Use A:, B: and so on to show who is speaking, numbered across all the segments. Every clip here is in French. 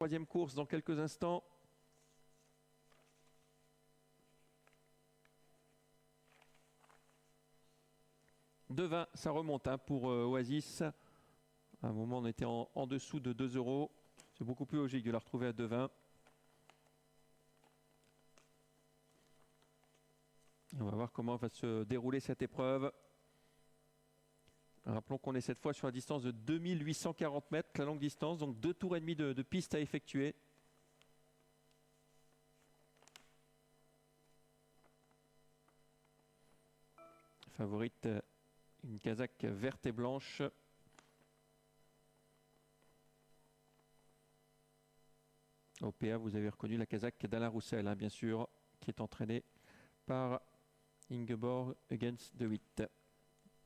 A: Troisième course dans quelques instants. De 20, ça remonte pour Oasis. À un moment, on était en dessous de 2 €. C'est beaucoup plus logique de la retrouver à 2,20. On va voir comment va se dérouler cette épreuve. Rappelons qu'on est cette fois sur la distance de 2840 mètres, la longue distance, donc 2 tours et demi de piste à effectuer. Favorite, une casaque verte et blanche. Au PA, vous avez reconnu la casaque d'Alain Roussel, bien sûr, qui est entraînée par Ingeborg Hugens de Witt,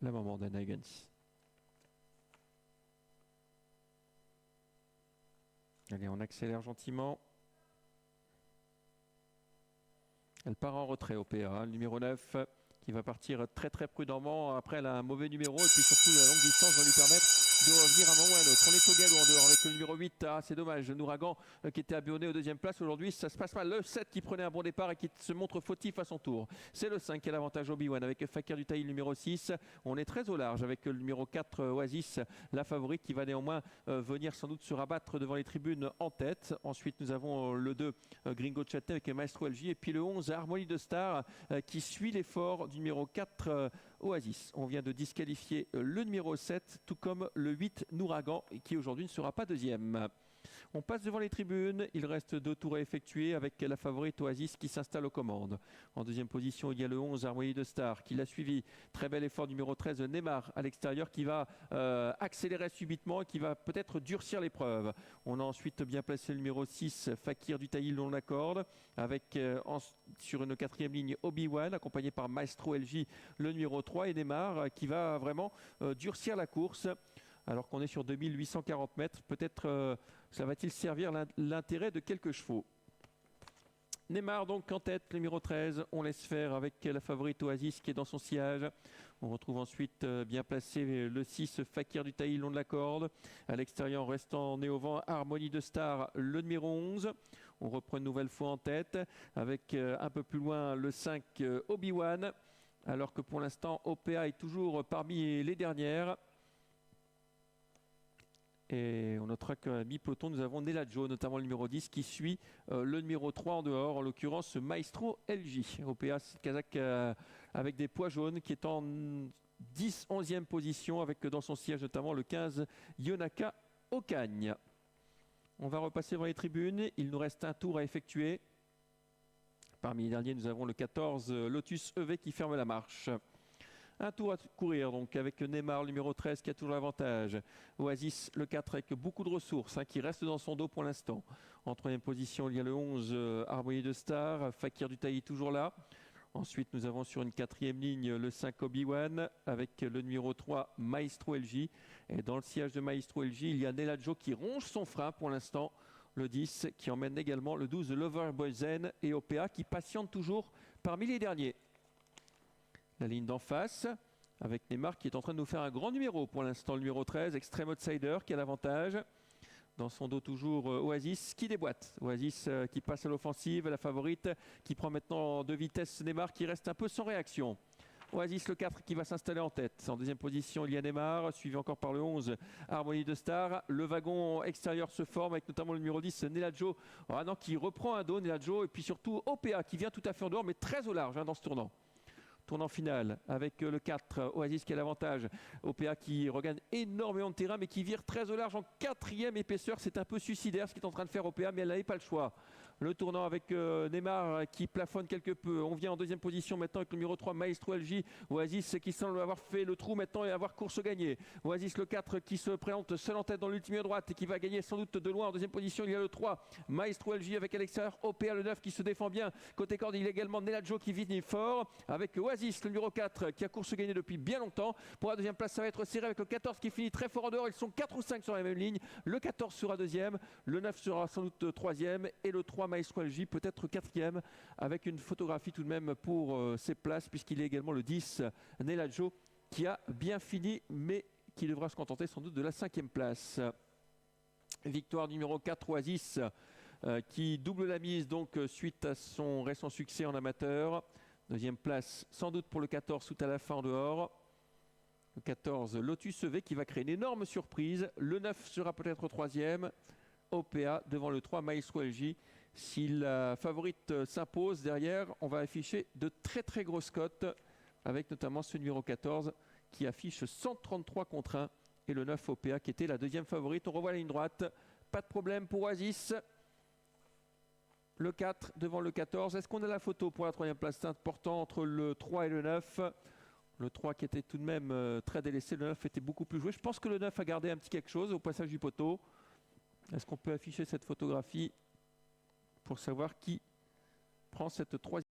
A: la maman d'Anna Hugens. Allez, on accélère gentiment. Elle part en retrait au PA, le numéro 9, qui va partir très très prudemment. Après, elle a un mauvais numéro et puis surtout la longue distance va lui permettre de revenir à un moment ou à un autre. On est au galop en dehors avec le numéro 8. Ah, c'est dommage, Nouragan qui était abonné aux deuxième place. Aujourd'hui, ça se passe mal. Le 7 qui prenait un bon départ et qui se montre fautif à son tour. C'est le 5 qui a l'avantage Obi-Wan avec Fakir du Taïl numéro 6. On est très au large avec le numéro 4 Oasis, la favorite qui va néanmoins venir sans doute se rabattre devant les tribunes en tête. Ensuite, nous avons le 2 Gringo Châtelet avec Maestro LJ et puis le 11 Harmonie de Star qui suit l'effort du numéro 4 Oasis. On vient de disqualifier le numéro 7 tout comme le 8 Nouragan qui aujourd'hui ne sera pas deuxième. On passe devant les tribunes, il reste 2 tours à effectuer avec la favorite Oasis qui s'installe aux commandes. En deuxième position, il y a le 11 Harmonie de Star qui l'a suivi. Très bel effort numéro 13 Neymar à l'extérieur qui va accélérer subitement et qui va peut-être durcir l'épreuve. On a ensuite bien placé le numéro 6 Fakir du Taïl, on l'accorde, avec sur une 4e ligne Obi-Wan accompagné par Maestro LJ le numéro 3 et Neymar qui va vraiment durcir la course. Alors qu'on est sur 2840 mètres, peut-être ça va-t-il servir l'intérêt de quelques chevaux. Neymar donc en tête, numéro 13, on laisse faire avec la favorite Oasis qui est dans son sillage. On retrouve ensuite bien placé le 6 Fakir du Taïl, on l'accorde. À l'extérieur, restant né au vent, Harmonie de Star, le numéro 11. On reprend une nouvelle fois en tête avec un peu plus loin le 5 Obi-Wan. Alors que pour l'instant, OPA est toujours parmi les dernières. Et on notera qu'à mi-peloton, nous avons Neladjo, notamment le numéro 10, qui suit le numéro 3 en dehors, en l'occurrence Maestro LJ. OPA, c'est Kazakh avec des poids jaunes, qui est en 11e position, avec dans son siège notamment le 15 Yonaka Okagne. On va repasser dans les tribunes. Il nous reste un tour à effectuer. Parmi les derniers, nous avons le 14 Lotus EV qui ferme la marche. Un tour à courir donc avec Neymar, le numéro 13 qui a toujours l'avantage. Oasis, le 4 avec beaucoup de ressources qui reste dans son dos pour l'instant. En 3e position, il y a le 11 Harmonie de Star, Fakir du Taï toujours là. Ensuite, nous avons sur une 4e ligne le 5 Obi-Wan avec le numéro 3 Maestro LJ. Et dans le sillage de Maestro LJ, il y a Neladjo qui ronge son frein pour l'instant. Le 10 qui emmène également le 12 Lover Boyzen et OPA qui patiente toujours parmi les derniers. La ligne d'en face avec Neymar qui est en train de nous faire un grand numéro pour l'instant, le numéro 13, Extreme Outsider qui a l'avantage. Dans son dos toujours Oasis qui déboîte. Oasis qui passe à l'offensive, la favorite qui prend maintenant de vitesse Neymar qui reste un peu sans réaction. Oasis le 4 qui va s'installer en tête. En 2e position, il y a Neymar, suivi encore par le 11 Harmonie de Star. Le wagon extérieur se forme avec notamment le numéro 10 Neladjo qui reprend un dos, Neladjo, et puis surtout OPA qui vient tout à fait en dehors mais très au large dans ce tournant. Tournant final avec le 4, Oasis qui a l'avantage. OPA qui regagne énormément de terrain mais qui vire très au large en 4e épaisseur. C'est un peu suicidaire ce qu'il est en train de faire OPA mais elle n'avait pas le choix. Le tournant avec Neymar qui plafonne quelque peu. On vient en 2e position maintenant avec le numéro 3 Maestro LJ. Oasis qui semble avoir fait le trou maintenant et avoir course gagnée. Oasis le 4 qui se présente seul en tête dans l'ultime droite et qui va gagner sans doute de loin. En 2e position il y a le 3 Maestro LJ avec à l'extérieur OPA le 9 qui se défend bien. Côté corde il y a également Neladjo qui vit fort avec Oasis le numéro 4 qui a course gagnée depuis bien longtemps. Pour la 2e place ça va être serré avec le 14 qui finit très fort en dehors. Ils sont 4 ou 5 sur la même ligne. Le 14 sera 2e, le 9 sera sans doute 3e et le 3 Maestro LJ peut-être 4e avec une photographie tout de même pour ses places puisqu'il est également le 10 Neladjo qui a bien fini mais qui devra se contenter sans doute de la 5e place. Victoire numéro 4, Oasis, qui double la mise donc suite à son récent succès en amateur. Deuxième place, sans doute pour le 14, tout à la fin en dehors. Le 14, Lotus EV qui va créer une énorme surprise. Le 9 sera peut-être troisième. OPA devant le 3, Maestro LJ. Si la favorite s'impose derrière, on va afficher de très très grosses cotes avec notamment ce numéro 14 qui affiche 133 contre 1 et le 9 OPA qui était la deuxième favorite. On revoit la ligne droite. Pas de problème pour Oasis. Le 4 devant le 14. Est-ce qu'on a la photo pour la troisième place? C'est important entre le 3 et le 9. Le 3 qui était tout de même très délaissé. Le 9 était beaucoup plus joué. Je pense que le 9 a gardé un petit quelque chose au passage du poteau. Est-ce qu'on peut afficher cette photographie pour savoir qui prend cette troisième